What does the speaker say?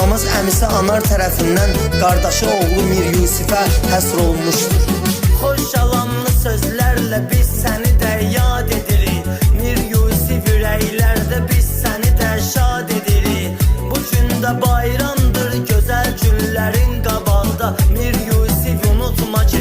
atamız əmisi Anar tərəfindən qardaşı oğlu Mir Yusifə həsr olunmuşdur. Xoşalanlı sözlərlə biz səni də yad edirik. Mir Yusif ürəklərdə biz səni də şad edirik. Bu gündə bayramdır gözəl günlərin qabağında. Mir Yusif unutma ki